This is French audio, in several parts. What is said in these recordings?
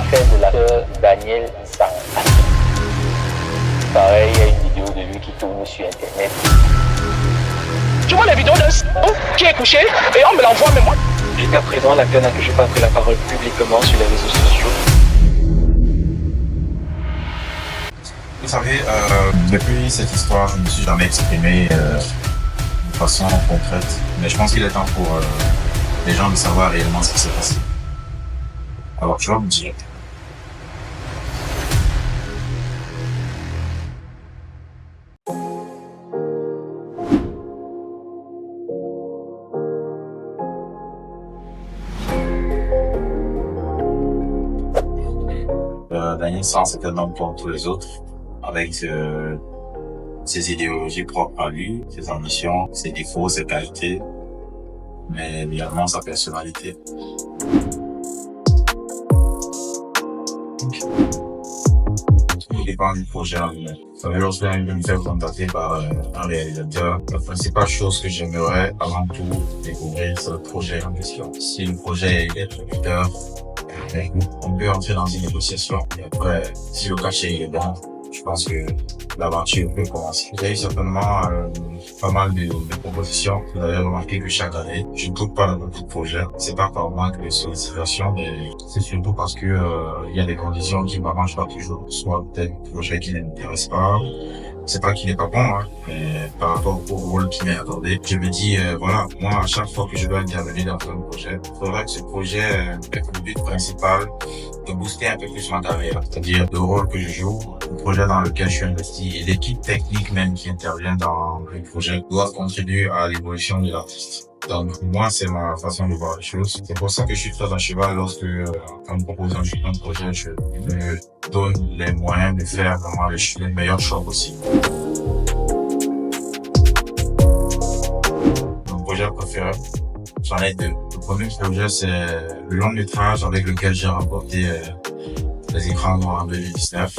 fait de l'acteur Daniel Sang. Pareil, il y a une vidéo de lui qui tourne sur internet. Je vois la vidéo d'un qui est couché et on me l'envoie même moi. Jusqu'à présent, l'acteur n'a toujours pas pris la parole publiquement sur les réseaux sociaux. Vous savez, depuis cette histoire, je ne me suis jamais exprimé de façon concrète. Mais je pense qu'il est temps pour les gens de savoir réellement ce qui s'est passé. Alors, je vais vous dire. Daniel San, c'est un homme comme tous les autres, avec ses idéologies propres à lui, ses ambitions, ses défauts, ses qualités, mais également sa personnalité. Tout dépend du projet en lui-même. Vous savez, lorsque je me fais contacter par un réalisateur, la principale chose que j'aimerais avant tout découvrir, c'est le projet en question. Si le projet est producteur, on peut entrer dans une négociation. Et après, si le cachet est bon, je pense que l'aventure peut commencer. J'ai eu certainement pas mal de propositions. Vous avez remarqué que chaque année, je ne trouve pas dans beaucoup de projets. C'est pas par manque de sollicitation, mais c'est surtout parce que il y a des conditions qui ne m'arrangent pas toujours. Soit peut-être un projet qui ne m'intéresse pas. C'est pas qu'il n'est pas bon, hein, mais par rapport au rôle qui m'est accordé, je me dis, voilà, moi, à chaque fois que je dois intervenir dans un projet, il faudra que ce projet ait pour but principal de booster un peu plus ma carrière. C'est-à-dire le rôle que je joue, le projet dans lequel je suis investi et l'équipe technique même qui intervient dans le projet doivent contribuer à l'évolution de l'artiste. Donc, moi, c'est ma façon de voir les choses. C'est pour ça que je suis très à cheval lorsque, en me proposant un projet, je me donne les moyens de faire vraiment le meilleur choix possible. Mon projet préféré, j'en ai deux. Le premier projet, c'est le long métrage avec lequel j'ai remporté les écrans noirs en 2019,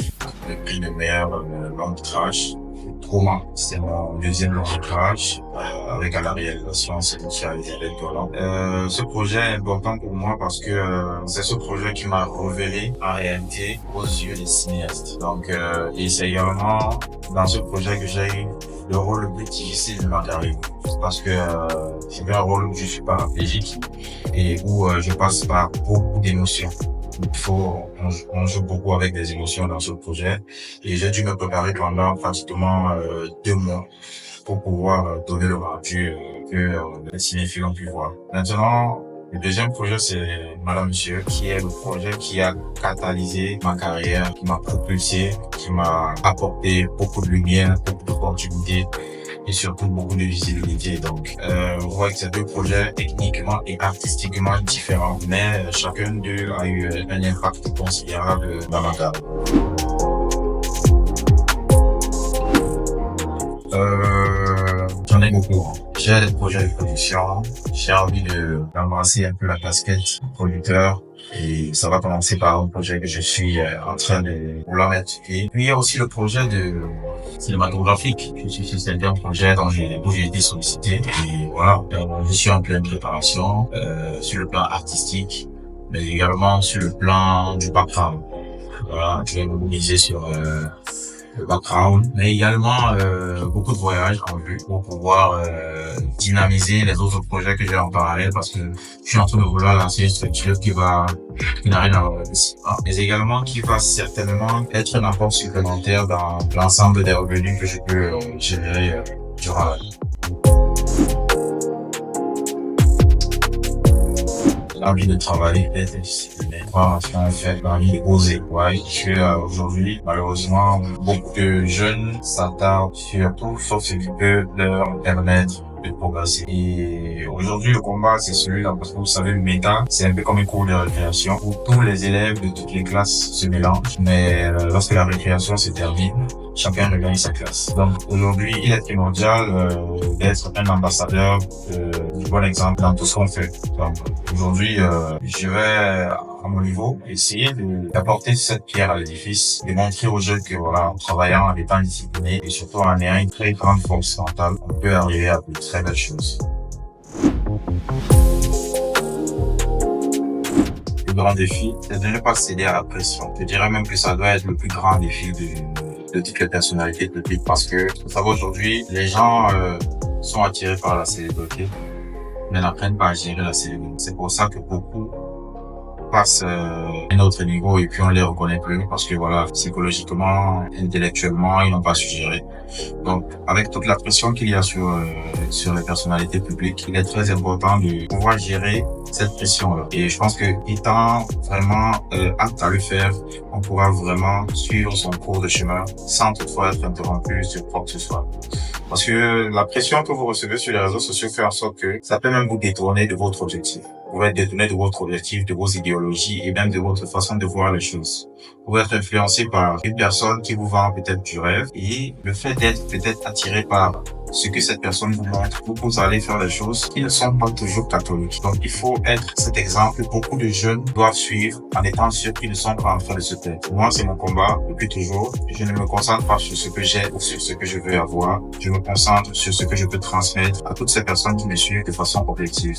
le prix de meilleur long métrage. Trauma, c'est mon deuxième long métrage avec à la réalisation c'est Elisabeth Golan. Ce projet est important pour moi parce que c'est ce projet qui m'a révélé en réalité aux yeux des cinéastes. Donc et c'est également dans ce projet que j'ai eu le rôle le plus difficile de ma carrière parce que c'est un rôle où je suis paraplégique et où je passe par beaucoup d'émotions. On joue beaucoup avec des émotions dans ce projet et j'ai dû me préparer pendant pratiquement 2 mois pour pouvoir donner le rendu que les cinéphiles ont pu voir. Maintenant, le deuxième projet, c'est Madame Monsieur, qui est le projet qui a catalysé ma carrière, qui m'a propulsé, qui m'a apporté beaucoup de lumière, beaucoup d'opportunités et surtout beaucoup de visibilité. Donc, on voit que ces deux projets techniquement et artistiquement différents, mais chacun d'eux a eu un impact considérable dans ma carrière. J'en ai beaucoup. J'ai des projets de production. J'ai envie d'embrasser un peu la casquette producteur. Et ça va commencer par un projet que je suis en train de vouloir mettre sur pied. Puis il y a aussi le projet de cinématographique. Je suis sur certains projets où j'ai été sollicité. Et voilà, je suis en pleine préparation sur le plan artistique, mais également sur le plan du background. Voilà, je vais me mobiliser sur le background, mais également beaucoup de voyages en vue pour pouvoir dynamiser les autres projets que j'ai en parallèle parce que je suis en train de vouloir lancer une structure qui n'arrive dans le cinéma, mais également qui va certainement être un apport supplémentaire dans l'ensemble des revenus que je peux générer durant l'année. L'envie de travailler, d'être discipliné, l'envie d'oser. Ouais, je suis aujourd'hui, malheureusement, beaucoup de jeunes s'attardent sur tout sauf ce qui peut leur permettre de progresser. Et aujourd'hui, le combat, c'est celui-là, parce que vous savez, le méta, c'est un peu comme un cours de récréation où tous les élèves de toutes les classes se mélangent, mais lorsque la récréation se termine, chacun regagne sa classe. Donc aujourd'hui, il est primordial d'être un ambassadeur du bon exemple dans tout ce qu'on fait. Donc aujourd'hui, je vais à mon niveau essayer d'apporter cette pierre à l'édifice, de montrer aux jeunes que voilà, en travaillant, en étant discipliné et surtout en ayant une très grande force mentale, on peut arriver à de très belles choses. plus grand défi, c'est de ne pas céder à la pression. Je dirais même que ça doit être le plus grand défi de toutes les personnalités publiques parce que, vous savez, aujourd'hui, les gens sont attirés par la célébrité, mais n'apprennent pas à gérer la célébrité. C'est pour ça que beaucoup passent à un autre niveau et puis on les reconnaît plus parce que voilà, psychologiquement, intellectuellement, ils n'ont pas su gérer. Donc, avec toute la pression qu'il y a sur les personnalités publiques, il est très important de pouvoir gérer cette pression-là. Et je pense que étant vraiment apte à le faire, on pourra vraiment suivre son cours de chemin sans toutefois être interrompu sur quoi que ce soit. Parce que la pression que vous recevez sur les réseaux sociaux fait en sorte que ça peut même vous détourner de votre objectif. Vous pouvez être détourné de votre objectif, de vos idéologies et même de votre façon de voir les choses. Vous pouvez être influencé par une personne qui vous vend peut-être du rêve et le fait d'être peut-être attiré par ce que cette personne vous montre, vous allez faire des choses qui ne sont pas toujours catholiques. Donc, il faut être cet exemple. Beaucoup de jeunes doivent suivre en étant sûrs qu'ils ne sont pas en train de se perdre. Moi, c'est mon combat depuis toujours. Je ne me concentre pas sur ce que j'ai ou sur ce que je veux avoir. Je me concentre sur ce que je peux transmettre à toutes ces personnes qui me suivent de façon objective.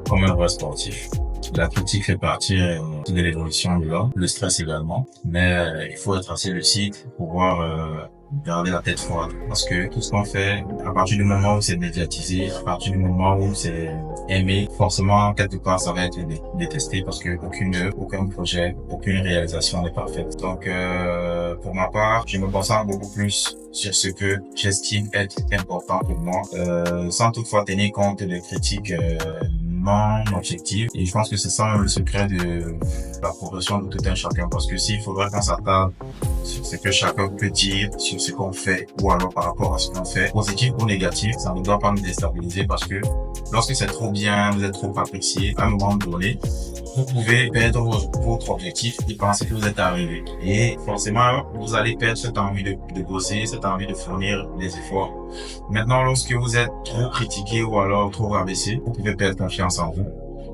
Comme un vrai sportif. La critique fait partie de l'évolution de l'homme, le stress également, mais il faut être assez lucide pour pouvoir garder la tête froide parce que tout ce qu'on fait, à partir du moment où c'est médiatisé, à partir du moment où c'est aimé, forcément quelque part ça va être détesté parce que aucun projet, aucune réalisation n'est parfaite. Donc pour ma part, je me concentre beaucoup plus sur ce que j'estime être important pour moi, sans toutefois tenir compte des critiques non objectives. Et je pense que c'est ça le secret de la progression de tout un chacun, parce que s'il faudrait qu'on s'attarde sur ce que chacun peut dire, sur ce qu'on fait, ou alors par rapport à ce qu'on fait, positif ou négatif, ça ne doit pas nous déstabiliser parce que lorsque c'est trop bien, vous êtes trop apprécié, à un moment donné, vous pouvez perdre votre objectif et penser que vous êtes arrivé. Et forcément, vous allez perdre cette envie de bosser, cette envie de fournir des efforts. Maintenant, lorsque vous êtes trop critiqué ou alors trop rabaissé, vous pouvez perdre confiance en vous.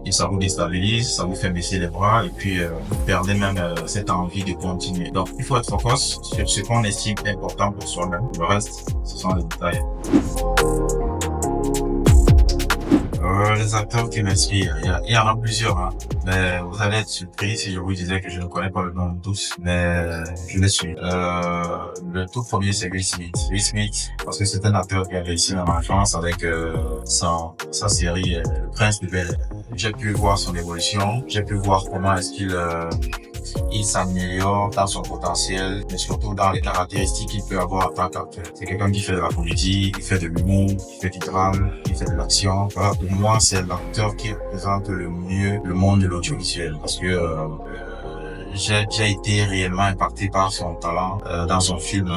Et ça vous déstabilise, ça vous fait baisser les bras et puis vous perdez même cette envie de continuer. Donc, il faut être focus sur ce qu'on estime important pour soi-même. Le reste, ce sont les détails. Les acteurs qui m'inspirent, il y en a plusieurs, hein. Mais vous allez être surpris si je vous disais que je ne connais pas le nom de tous, mais je les suis. Le tout premier, c'est Will Smith. Will Smith, parce que c'est un acteur qui a réussi dans l'enfance avec sa série Le Prince de Bel-Air. J'ai pu voir son évolution, j'ai pu voir comment est-ce qu'il s'améliore dans son potentiel, mais surtout dans les caractéristiques qu'il peut avoir en tant qu'acteur. C'est quelqu'un qui fait de la comédie, il fait de l'humour, il fait du drame, il fait de l'action. Voilà, pour moi, c'est l'acteur qui représente le mieux le monde de l'audiovisuel, parce que j'ai été réellement impacté par son talent dans son film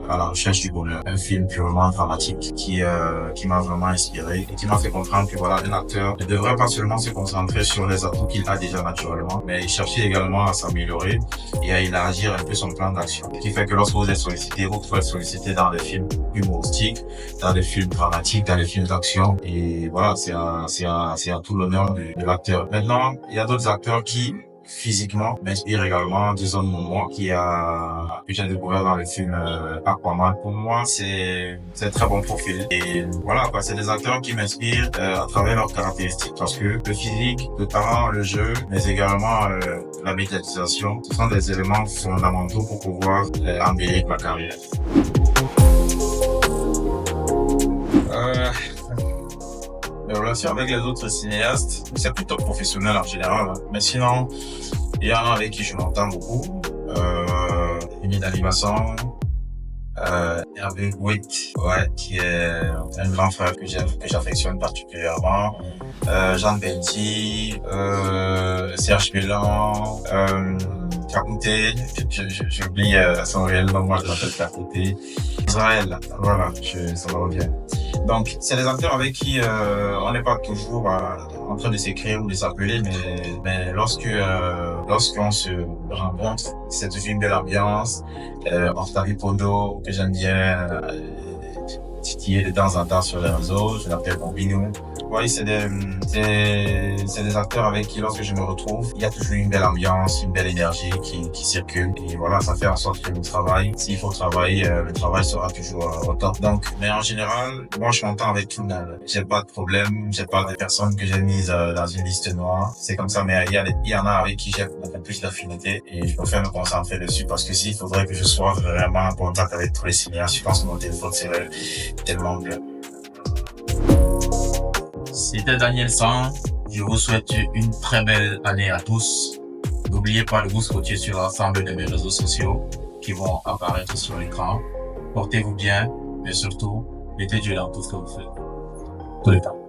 À la recherche du bonheur, un film purement dramatique qui m'a vraiment inspiré et qui m'a fait comprendre que voilà, un acteur ne devrait pas seulement se concentrer sur les atouts qu'il a déjà naturellement, mais chercher également à s'améliorer et à élargir un peu son plan d'action. Ce qui fait que lorsque vous êtes sollicité, vous pouvez être sollicité dans des films humoristiques, dans des films dramatiques, dans des films d'action, et voilà, c'est à tout l'honneur de l'acteur. Maintenant, il y a d'autres acteurs qui physiquement m'inspire également. Jason Momoa que j'ai découvert dans le film Aquaman. Pour moi, c'est un très bon profil et voilà quoi, c'est des acteurs qui m'inspirent à travers leurs caractéristiques, parce que le physique, le talent, le jeu, mais également la médiatisation, ce sont des éléments fondamentaux pour pouvoir embellir ma carrière. Les relations avec les autres cinéastes, c'est plutôt professionnel en général, hein. Mais sinon, il y en a avec qui je m'entends beaucoup. Emile Alimasson, Hervé Witt, ouais, qui est un grand frère que j'affectionne particulièrement. Jean Benty, Serge Mélan, Kakouté, j'oublie son réel nom, moi je l'appelle Kakouté. Israël, voilà, ça me revient. Donc, c'est des acteurs avec qui on n'est pas toujours en train de s'écrire ou de s'appeler, mais lorsqu'on se rencontre, c'est une belle ambiance. Octavie Pondo, que j'aime bien, titiller de temps en temps sur les réseaux. Je l'appelle mon binou. Oui, c'est des acteurs avec qui, lorsque je me retrouve, il y a toujours une belle ambiance, une belle énergie qui circule. Et voilà, ça fait en sorte que le travail, s'il faut travailler, le travail sera toujours au top. Donc, mais en général, moi, je m'entends avec tout le monde. J'ai pas de problème, j'ai pas de personnes que j'ai mises dans une liste noire. C'est comme ça, mais il y en a avec qui j'ai beaucoup plus d'affinité et je préfère me concentrer dessus parce que s'il faudrait que je sois vraiment en contact avec tous les cinéastes, je pense que mon téléphone serait tellement bien. C'était Daniel San. Je vous souhaite une très belle année à tous. N'oubliez pas de vous scotcher sur l'ensemble de mes réseaux sociaux qui vont apparaître sur l'écran. Portez-vous bien, mais surtout, mettez Dieu dans tout ce que vous faites. Tout le temps.